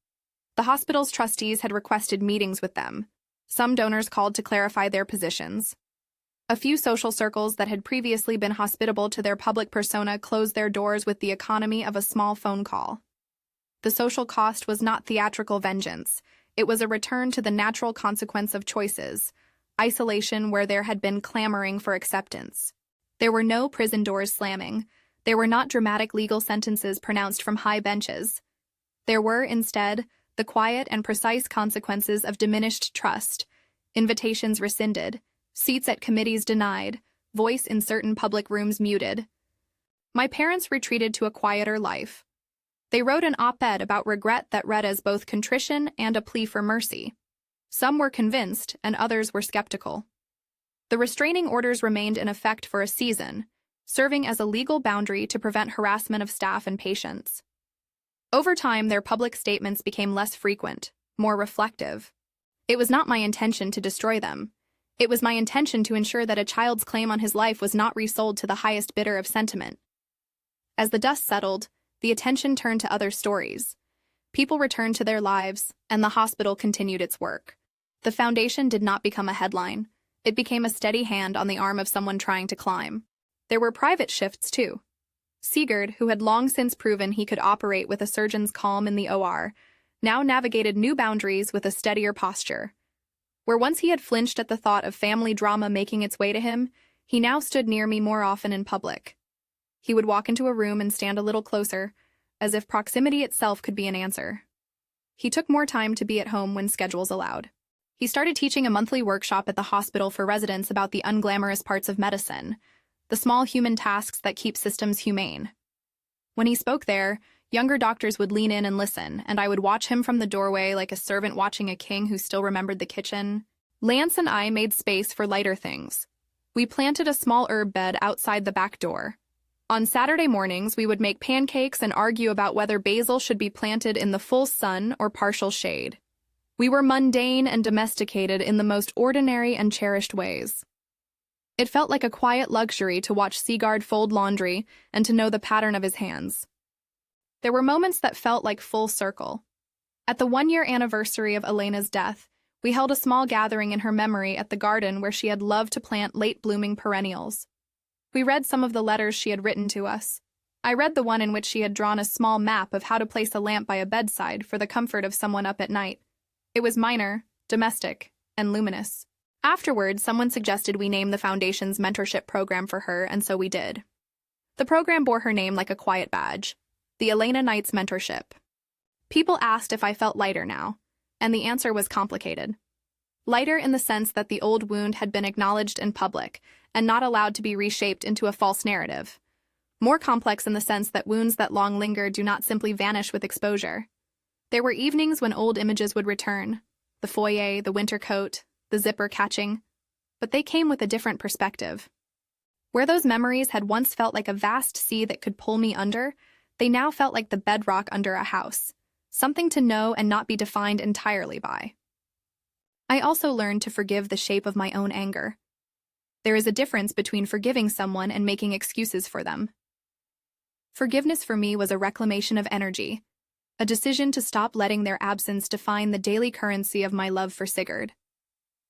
The hospital's trustees had requested meetings with them. Some donors called to clarify their positions. A few social circles that had previously been hospitable to their public persona closed their doors with the economy of a small phone call. The social cost was not theatrical vengeance. It was a return to the natural consequence of choices, isolation where there had been clamoring for acceptance. There were no prison doors slamming. There were not dramatic legal sentences pronounced from high benches. There were, instead, the quiet and precise consequences of diminished trust, invitations rescinded, seats at committees denied, voice in certain public rooms muted. My parents retreated to a quieter life. They wrote an op-ed about regret that read as both contrition and a plea for mercy. Some were convinced, and others were skeptical. The restraining orders remained in effect for a season, serving as a legal boundary to prevent harassment of staff and patients. Over time, their public statements became less frequent, more reflective. It was not my intention to destroy them. It was my intention to ensure that a child's claim on his life was not resold to the highest bidder of sentiment. As the dust settled, the attention turned to other stories. People returned to their lives, and the hospital continued its work. The foundation did not become a headline. It became a steady hand on the arm of someone trying to climb. There were private shifts, too. Sigurd, who had long since proven he could operate with a surgeon's calm in the OR, now navigated new boundaries with a steadier posture. Where once he had flinched at the thought of family drama making its way to him, he now stood near me more often in public. He would walk into a room and stand a little closer, as if proximity itself could be an answer. He took more time to be at home when schedules allowed. He started teaching a monthly workshop at the hospital for residents about the unglamorous parts of medicine, the small human tasks that keep systems humane. When he spoke there, younger doctors would lean in and listen, and I would watch him from the doorway like a servant watching a king who still remembered the kitchen. Lance and I made space for lighter things. We planted a small herb bed outside the back door. On Saturday mornings, we would make pancakes and argue about whether basil should be planted in the full sun or partial shade. We were mundane and domesticated in the most ordinary and cherished ways. It felt like a quiet luxury to watch Sigurd fold laundry and to know the pattern of his hands. There were moments that felt like full circle. At the one-year anniversary of Elena's death, we held a small gathering in her memory at the garden where she had loved to plant late-blooming perennials. We read some of the letters she had written to us. I read the one in which she had drawn a small map of how to place a lamp by a bedside for the comfort of someone up at night. It was minor, domestic, and luminous. Afterwards, someone suggested we name the Foundation's mentorship program for her, and so we did. The program bore her name like a quiet badge, the Elena Knights Mentorship. People asked if I felt lighter now, and the answer was complicated. Lighter in the sense that the old wound had been acknowledged in public and not allowed to be reshaped into a false narrative. More complex in the sense that wounds that long linger do not simply vanish with exposure. There were evenings when old images would return, the foyer, the winter coat, the zipper catching, but they came with a different perspective. Where those memories had once felt like a vast sea that could pull me under, they now felt like the bedrock under a house, something to know and not be defined entirely by. I also learned to forgive the shape of my own anger. There is a difference between forgiving someone and making excuses for them. Forgiveness for me was a reclamation of energy, a decision to stop letting their absence define the daily currency of my love for Sigurd.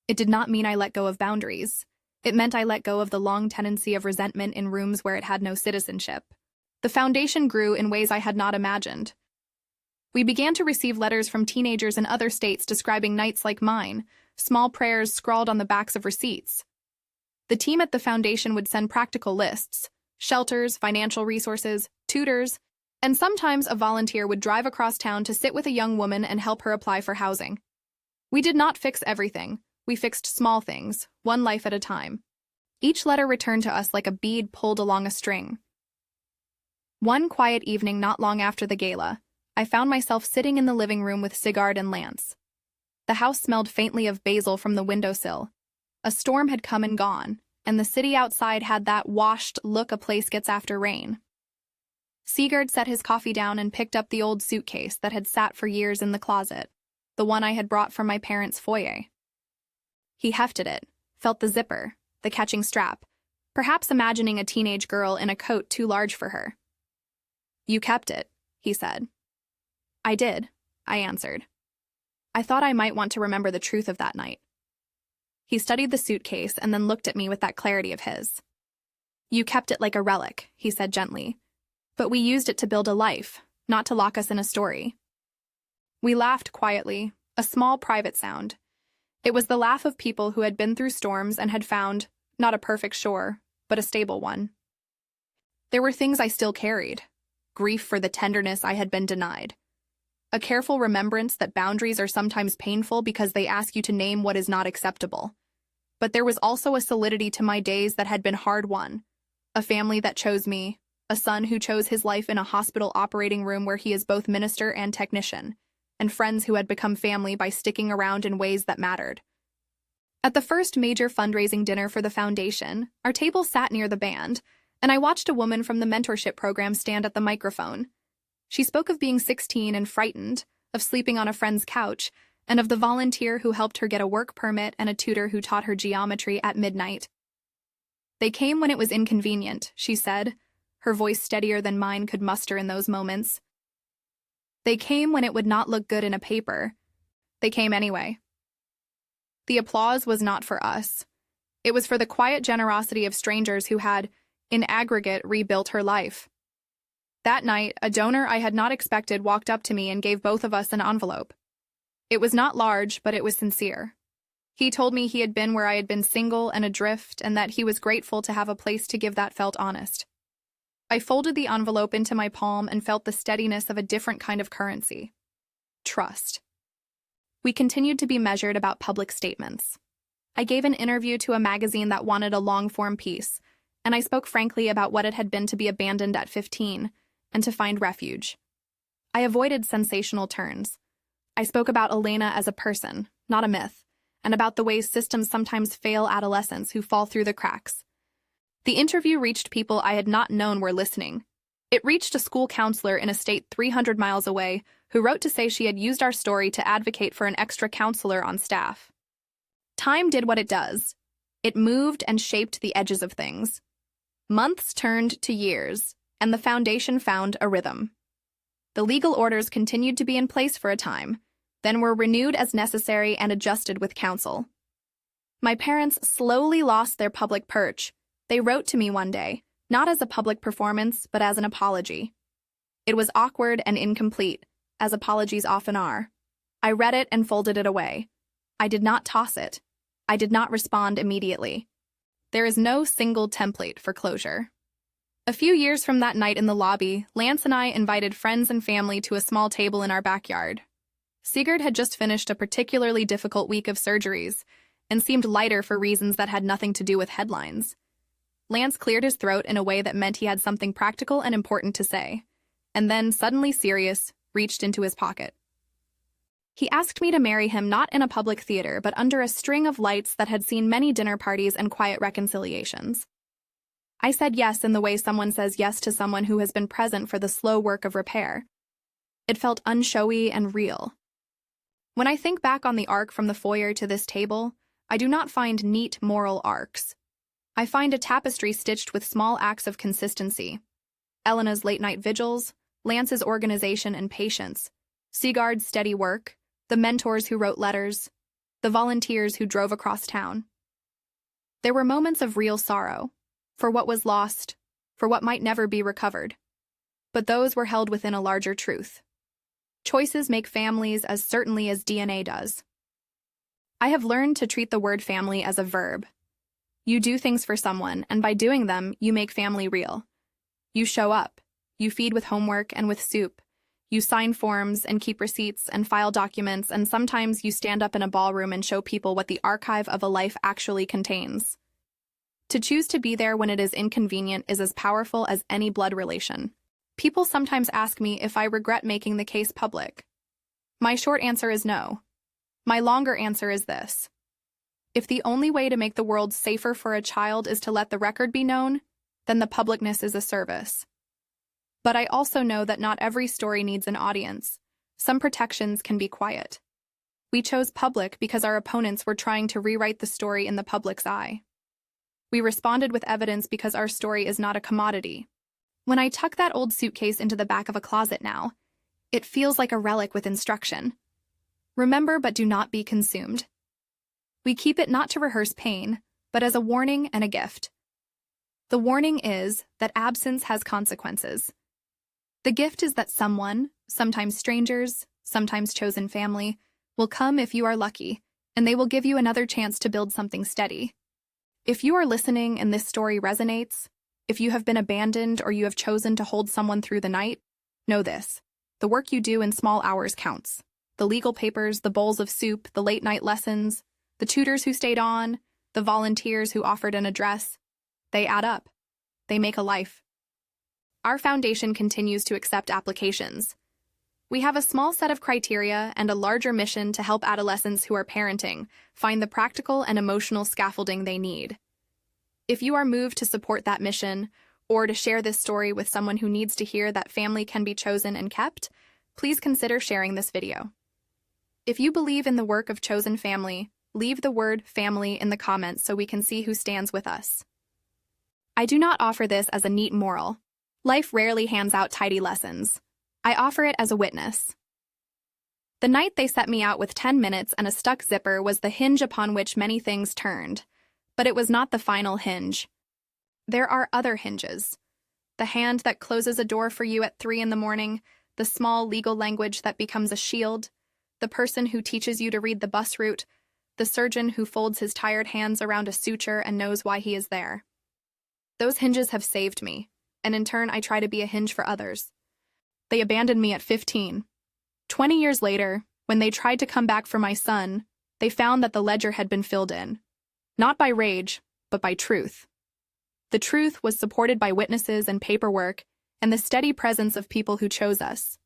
It did not mean I let go of boundaries. It meant I let go of the long tendency of resentment in rooms where it had no citizenship. The Foundation grew in ways I had not imagined. We began to receive letters from teenagers in other states describing nights like mine, small prayers scrawled on the backs of receipts. The team at the Foundation would send practical lists, shelters, financial resources, tutors, and sometimes a volunteer would drive across town to sit with a young woman and help her apply for housing. We did not fix everything. We fixed small things, one life at a time. Each letter returned to us like a bead pulled along a string. One quiet evening not long after the gala, I found myself sitting in the living room with Sigurd and Lance. The house smelled faintly of basil from the windowsill. A storm had come and gone, and the city outside had that washed look a place gets after rain. Sigurd set his coffee down and picked up the old suitcase that had sat for years in the closet, the one I had brought from my parents' foyer. He hefted it, felt the zipper, the catching strap, perhaps imagining a teenage girl in a coat too large for her. "You kept it," he said. "I did," I answered. I thought I might want to remember the truth of that night. He studied the suitcase and then looked at me with that clarity of his. "You kept it like a relic," he said gently. "But we used it to build a life, not to lock us in a story." We laughed quietly, a small private sound. It was the laugh of people who had been through storms and had found, not a perfect shore, but a stable one. There were things I still carried. Grief for the tenderness I had been denied. A careful remembrance that boundaries are sometimes painful because they ask you to name what is not acceptable. But there was also a solidity to my days that had been hard-won. A family that chose me, a son who chose his life in a hospital operating room where he is both minister and technician, and friends who had become family by sticking around in ways that mattered. At the first major fundraising dinner for the Foundation, our table sat near the band, and I watched a woman from the mentorship program stand at the microphone. She spoke of being 16 and frightened, of sleeping on a friend's couch, and of the volunteer who helped her get a work permit and a tutor who taught her geometry at midnight. "They came when it was inconvenient," she said, her voice steadier than mine could muster in those moments. "They came when it would not look good in a paper. They came anyway." The applause was not for us. It was for the quiet generosity of strangers who had, in aggregate, rebuilt her life. That night, a donor I had not expected walked up to me and gave both of us an envelope. It was not large, but it was sincere. He told me he had been where I had been single and adrift, and that he was grateful to have a place to give that felt honest. I folded the envelope into my palm and felt the steadiness of a different kind of currency. Trust. We continued to be measured about public statements. I gave an interview to a magazine that wanted a long-form piece, and I spoke frankly about what it had been to be abandoned at 15 and to find refuge. I avoided sensational turns. I spoke about Elena as a person, not a myth, and about the ways systems sometimes fail adolescents who fall through the cracks. The interview reached people I had not known were listening. It reached a school counselor in a state 300 miles away who wrote to say she had used our story to advocate for an extra counselor on staff. Time did what it does. It moved and shaped the edges of things. Months turned to years, and the Foundation found a rhythm. The legal orders continued to be in place for a time, then were renewed as necessary and adjusted with counsel. My parents slowly lost their public perch. They wrote to me one day, not as a public performance, but as an apology. It was awkward and incomplete, as apologies often are. I read it and folded it away. I did not toss it. I did not respond immediately. There is no single template for closure. A few years from that night in the lobby, Lance and I invited friends and family to a small table in our backyard. Sigurd had just finished a particularly difficult week of surgeries and seemed lighter for reasons that had nothing to do with headlines. Lance cleared his throat in a way that meant he had something practical and important to say, and then, suddenly serious, reached into his pocket. He asked me to marry him not in a public theater, but under a string of lights that had seen many dinner parties and quiet reconciliations. I said yes in the way someone says yes to someone who has been present for the slow work of repair. It felt unshowy and real. When I think back on the arc from the foyer to this table, I do not find neat moral arcs. I find a tapestry stitched with small acts of consistency. Elena's late-night vigils, Lance's organization and patience, Sigurd's steady work, the mentors who wrote letters, the volunteers who drove across town. There were moments of real sorrow, for what was lost, for what might never be recovered. But those were held within a larger truth. Choices make families as certainly as DNA does. I have learned to treat the word family as a verb. You do things for someone, and by doing them, you make family real. You show up. You feed with homework and with soup. You sign forms and keep receipts and file documents, and sometimes you stand up in a ballroom and show people what the archive of a life actually contains. To choose to be there when it is inconvenient is as powerful as any blood relation. People sometimes ask me if I regret making the case public. My short answer is no. My longer answer is this. If the only way to make the world safer for a child is to let the record be known, then the publicness is a service. But I also know that not every story needs an audience. Some protections can be quiet. We chose public because our opponents were trying to rewrite the story in the public's eye. We responded with evidence because our story is not a commodity. When I tuck that old suitcase into the back of a closet now, it feels like a relic with instruction. Remember but do not be consumed. We keep it not to rehearse pain, but as a warning and a gift. The warning is that absence has consequences. The gift is that someone, sometimes strangers, sometimes chosen family, will come if you are lucky, and they will give you another chance to build something steady. If you are listening and this story resonates, if you have been abandoned or you have chosen to hold someone through the night, know this. The work you do in small hours counts. The legal papers, the bowls of soup, the late-night lessons, the tutors who stayed on, the volunteers who offered an address, they add up. They make a life. Our foundation continues to accept applications. We have a small set of criteria and a larger mission to help adolescents who are parenting find the practical and emotional scaffolding they need. If you are moved to support that mission, or to share this story with someone who needs to hear that family can be chosen and kept, please consider sharing this video. If you believe in the work of chosen family, leave the word family in the comments so we can see who stands with us. I do not offer this as a neat moral. Life rarely hands out tidy lessons. I offer it as a witness. The night they set me out with 10 minutes and a stuck zipper was the hinge upon which many things turned. But it was not the final hinge. There are other hinges. The hand that closes a door for you at 3 in the morning, the small legal language that becomes a shield, the person who teaches you to read the bus route, the surgeon who folds his tired hands around a suture and knows why he is there. Those hinges have saved me, and in turn I try to be a hinge for others. They abandoned me at 15. 20 years later, when they tried to come back for my son, they found that the ledger had been filled in. Not by rage, but by truth. The truth was supported by witnesses and paperwork and the steady presence of people who chose us.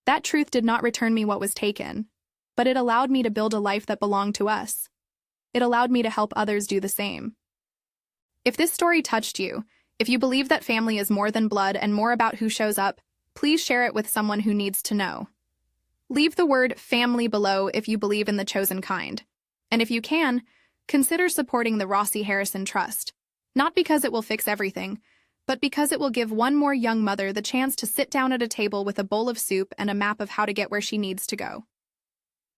That truth did not return me what was taken, but it allowed me to build a life that belonged to us. It allowed me to help others do the same. If this story touched you, if you believe that family is more than blood and more about who shows up, please share it with someone who needs to know. Leave the word family below if you believe in the chosen kind. And if you can, consider supporting the Rossi Harrison Trust, not because it will fix everything, but because it will give one more young mother the chance to sit down at a table with a bowl of soup and a map of how to get where she needs to go.